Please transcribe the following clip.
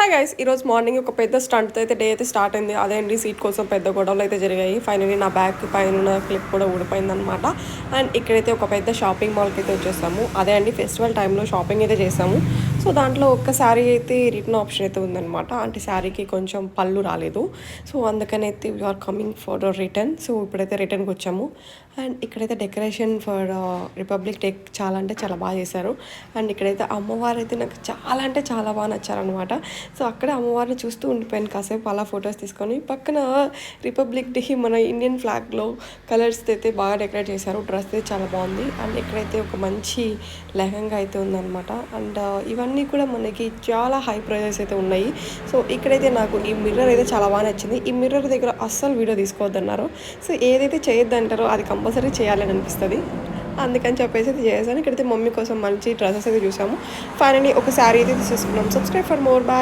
Hi guys, ఈరోజు morning ఒక పెద్ద స్టంట్తో అయితే డే అయితే స్టార్ట్ అయింది. అదే అండి, సీట్ కోసం పెద్ద గొడవలు అయితే జరిగాయి. ఫైనలీ నా బ్యాగ్ పైన క్లిప్ కూడా ఊడిపోయిందనమాట. అండ్ ఇక్కడైతే ఒక పెద్ద షాపింగ్ మాల్కి అయితే వచ్చేసాము. అదే అండి, ఫెస్టివల్ టైంలో షాపింగ్ అయితే చేసాము. సో దాంట్లో ఒక్క శారీ అయితే రిటర్న్ ఆప్షన్ అయితే ఉందన్నమాట. అంటే శారీకి కొంచెం పళ్ళు రాలేదు. సో అందుకని అయితే we are coming for return. So ఇప్పుడైతే రిటర్న్కి వచ్చాము. అండ్ ఇక్కడైతే డెకరేషన్ ఫర్ రిపబ్లిక్ డే చాలా అంటే చాలా బాగా చేశారు. అండ్ ఇక్కడైతే అమ్మవారు అయితే నాకు చాలా అంటే చాలా బాగా నచ్చారనమాట. సో అక్కడే అమ్మవారిని చూస్తూ ఉండిపోయాను కాసేపు, అలా ఫొటోస్ తీసుకొని. పక్కన రిపబ్లిక్ డే మన ఇండియన్ ఫ్లాగ్లో కలర్స్ అయితే బాగా డెకరేట్ చేశారు. డ్రెస్ అయితే చాలా బాగుంది. అండ్ ఇక్కడైతే ఒక మంచి లెహంగా అయితే ఉందన్నమాట. అండ్ ఇవన్నీ కూడా మనకి చాలా హై ప్రైజెస్ అయితే ఉన్నాయి. సో ఇక్కడైతే నాకు ఈ మిర్రర్ అయితే చాలా బాగా నచ్చింది. ఈ మిర్రర్ దగ్గర అస్సలు వీడియో తీసుకోవద్దన్నారు. సో ఏదైతే చేయొద్దంటారో అది కంపల్సరీ చేయాలని అనిపిస్తుంది. అందుకని చెప్పేసి అయితే చేశాను. ఇక్కడైతే మమ్మీ కోసం మంచి డ్రెస్సెస్ అయితే చూసాము. ఫైనల్లీ ఒక శారీ అయితే తీసేసుకున్నాం. Subscribe for more. బాయ్.